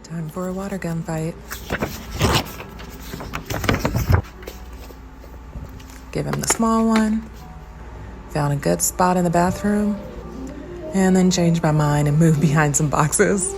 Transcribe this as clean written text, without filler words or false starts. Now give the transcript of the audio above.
Time for a water gun fight. Give him the small one. Found a good spot in the bathroom. And then changed my mind and moved behind some boxes.